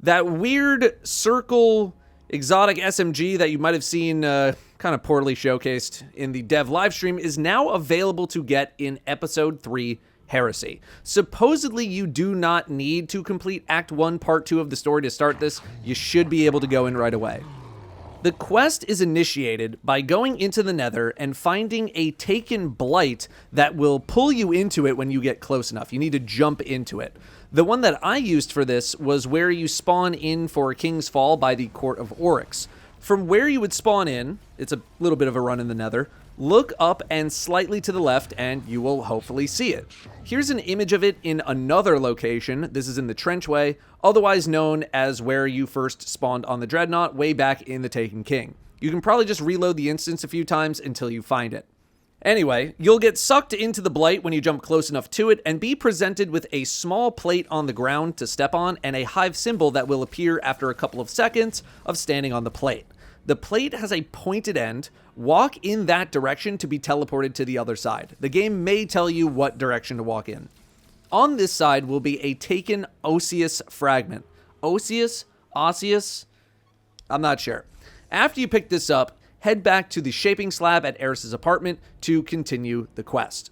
That weird circle exotic SMG that you might have seen kind of poorly showcased in the dev livestream is now available to get in Episode 3 Heresy. Supposedly, you do not need to complete Act 1, Part 2 of the story to start this. You should be able to go in right away. The quest is initiated by going into the Nether and finding a taken blight that will pull you into it when you get close enough. You need to jump into it. The one that I used for this was where you spawn in for King's Fall by the Court of Oryx. From where you would spawn in, it's a little bit of a run in the Nether, look up and slightly to the left and you will hopefully see it. Here's an image of it in another location. This is in the Trenchway, otherwise known as where you first spawned on the Dreadnought way back in the Taken King. You can probably just reload the instance a few times until you find it. Anyway, you'll get sucked into the blight when you jump close enough to it and be presented with a small plate on the ground to step on and a hive symbol that will appear after a couple of seconds of standing on the plate. The plate has a pointed end. Walk in that direction to be teleported to the other side. The game may tell you what direction to walk in. On this side will be a taken osseous fragment. Osseous? I'm not sure. After you pick this up, head back to the shaping slab at Eris's apartment to continue the quest.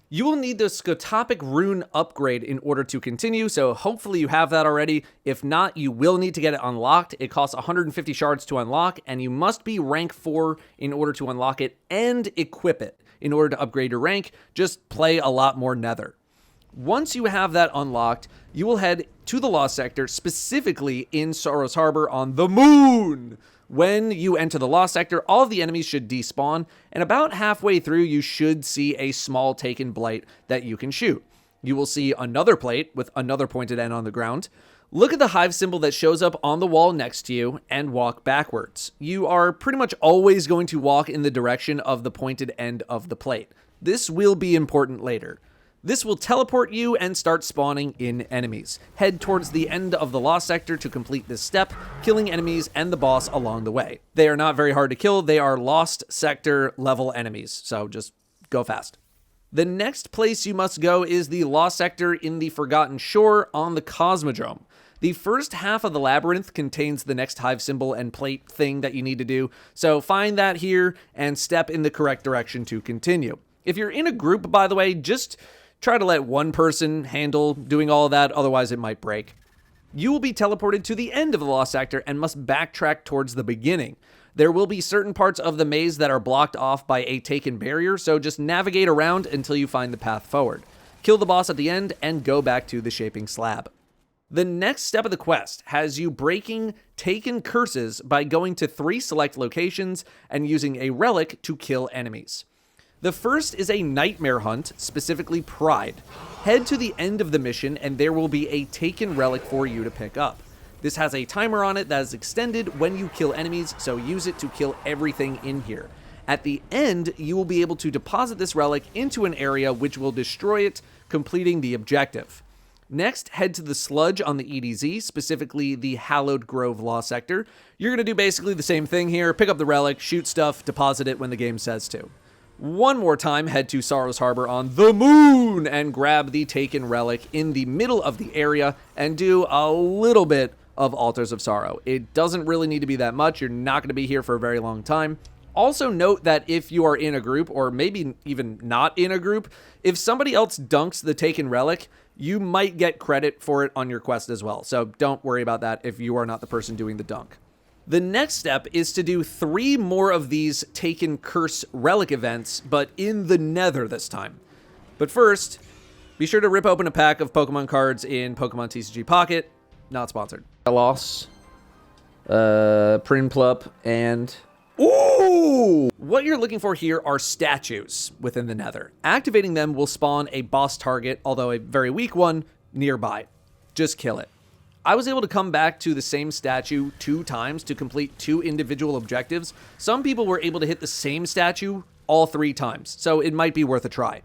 You will need the scotopic rune upgrade in order to continue, so hopefully you have that already. If not, you will need to get it unlocked. It costs 150 shards to unlock, and you must be rank 4 in order to unlock it and equip it. In order to upgrade your rank, just play a lot more Nether. Once you have that unlocked, you will head to the Lost Sector, specifically in Sorrow's Harbor on the moon. When you enter the Lost Sector, all of the enemies should despawn, and about halfway through, you should see a small taken blight that you can shoot. You will see another plate with another pointed end on the ground. Look at the hive symbol that shows up on the wall next to you and walk backwards. You are pretty much always going to walk in the direction of the pointed end of the plate. This will be important later. This will teleport you and start spawning in enemies. Head towards the end of the Lost Sector to complete this step, killing enemies and the boss along the way. They are not very hard to kill. They are Lost Sector level enemies, so just go fast. The next place you must go is the Lost Sector in the Forgotten Shore on the Cosmodrome. The first half of the labyrinth contains the next hive symbol and plate thing that you need to do, so find that here and step in the correct direction to continue. If you're in a group, by the way, just try to let one person handle doing all of that, otherwise it might break. You will be teleported to the end of the Lost Sector and must backtrack towards the beginning. There will be certain parts of the maze that are blocked off by a taken barrier, so just navigate around until you find the path forward. Kill the boss at the end and go back to the shaping slab. The next step of the quest has you breaking taken curses by going to 3 select locations and using a relic to kill enemies. The first is a nightmare hunt, specifically Pride. Head to the end of the mission and there will be a taken relic for you to pick up. This has a timer on it that is extended when you kill enemies, so use it to kill everything in here. At the end, you will be able to deposit this relic into an area which will destroy it, completing the objective. Next, head to the sludge on the EDZ, specifically the Hallowed Grove Lost Sector. You're going to do basically the same thing here, pick up the relic, shoot stuff, deposit it when the game says to. One more time, head to Sorrow's Harbor on the moon and grab the taken relic in the middle of the area and do a little bit of Altars of Sorrow. It doesn't really need to be that much. You're not going to be here for a very long time. Also note that if you are in a group, or maybe even not in a group, if somebody else dunks the taken relic, you might get credit for it on your quest as well. So don't worry about that if you are not the person doing the dunk. The next step is to do 3 more of these Taken Curse relic events, but in the Nether this time. But first, be sure to rip open a pack of Pokemon cards in Pokemon TCG Pocket. Not sponsored. Loss, Prinplup, and... Ooh! What you're looking for here are statues within the Nether. Activating them will spawn a boss target, although a very weak one, nearby. Just kill it. I was able to come back to the same statue 2 times to complete 2 individual objectives. Some people were able to hit the same statue all 3 times, so it might be worth a try.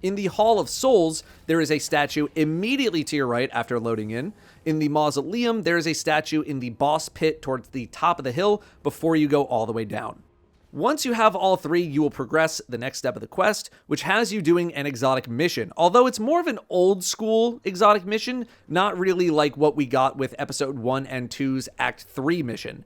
In the Hall of Souls, there is a statue immediately to your right after loading in. In the Mausoleum, there is a statue in the boss pit towards the top of the hill before you go all the way down. Once you have all 3, you will progress the next step of the quest, which has you doing an exotic mission. Although it's more of an old school exotic mission, not really like what we got with episode 1 and 2's Act 3 mission.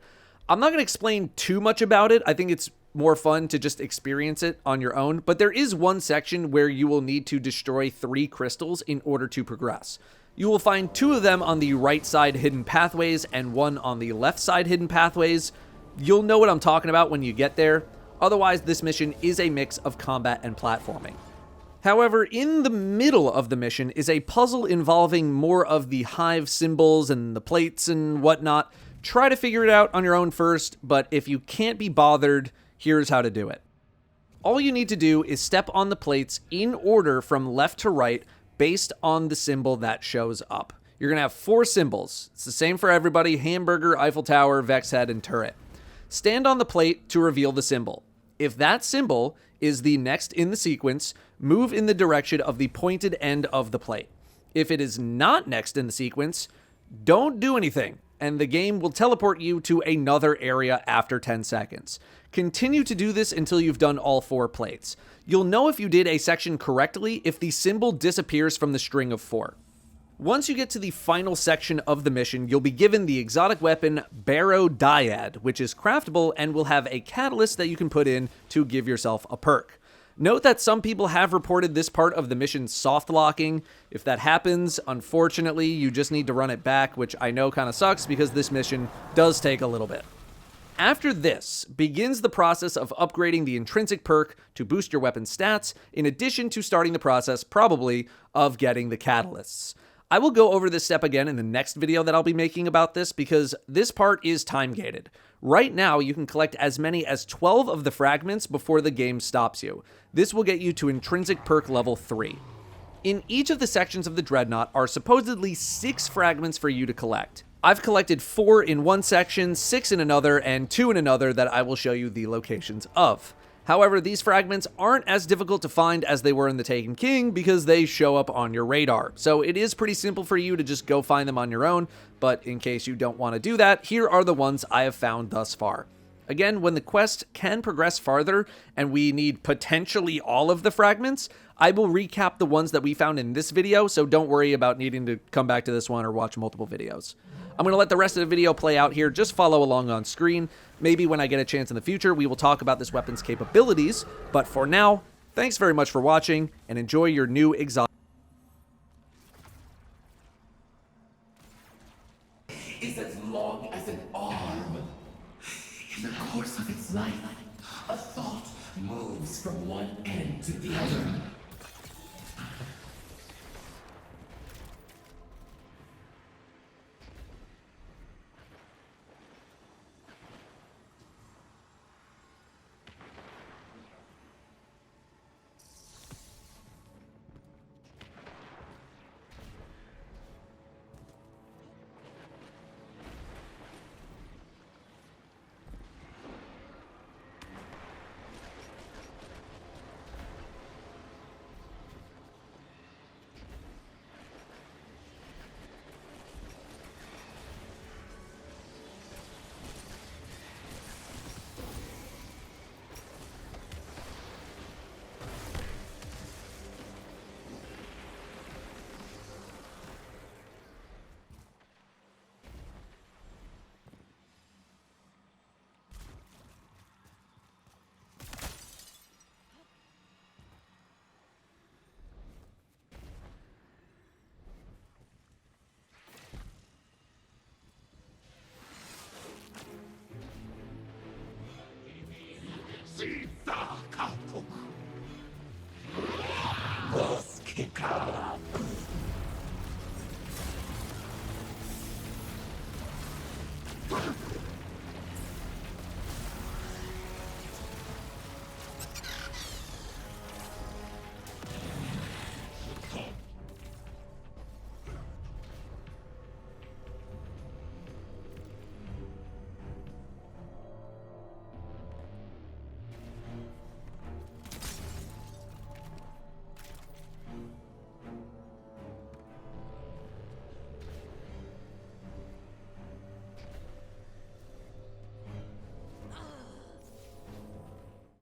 I'm not going to explain too much about it. I think it's more fun to just experience it on your own, but there is one section where you will need to destroy 3 crystals in order to progress. You will find 2 of them on the right side hidden pathways and 1 on the left side hidden pathways. You'll know what I'm talking about when you get there. Otherwise, this mission is a mix of combat and platforming. However, in the middle of the mission is a puzzle involving more of the hive symbols and the plates and whatnot. Try to figure it out on your own first, but if you can't be bothered, here's how to do it. All you need to do is step on the plates in order from left to right based on the symbol that shows up. You're going to have 4 symbols. It's the same for everybody: hamburger, Eiffel Tower, Vex head, and turret. Stand on the plate to reveal the symbol. If that symbol is the next in the sequence, move in the direction of the pointed end of the plate. If it is not next in the sequence, don't do anything, and the game will teleport you to another area after 10 seconds. Continue to do this until you've done all 4 plates. You'll know if you did a section correctly if the symbol disappears from the string of 4. Once you get to the final section of the mission, you'll be given the exotic weapon Barrow-Dyad, which is craftable and will have a catalyst that you can put in to give yourself a perk. Note that some people have reported this part of the mission soft locking. If that happens, unfortunately, you just need to run it back, which I know kind of sucks because this mission does take a little bit. After this begins the process of upgrading the intrinsic perk to boost your weapon stats, in addition to starting the process, probably, of getting the catalysts. I will go over this step again in the next video that I'll be making about this because this part is time gated. Right now, you can collect as many as 12 of the fragments before the game stops you. This will get you to intrinsic perk level 3. In each of the sections of the Dreadnought are supposedly 6 fragments for you to collect. I've collected 4 in one section, 6 in another, and 2 in another that I will show you the locations of. However, these fragments aren't as difficult to find as they were in the Taken King because they show up on your radar. So it is pretty simple for you to just go find them on your own, but in case you don't want to do that, here are the ones I have found thus far. Again, when the quest can progress farther and we need potentially all of the fragments, I will recap the ones that we found in this video, so don't worry about needing to come back to this one or watch multiple videos. I'm going to let the rest of the video play out here. Just follow along on screen. Maybe when I get a chance in the future, we will talk about this weapon's capabilities. But for now, thanks very much for watching, and enjoy your new exotic. Is as long as an arm. In the course of its life, a thought moves from one end to the other.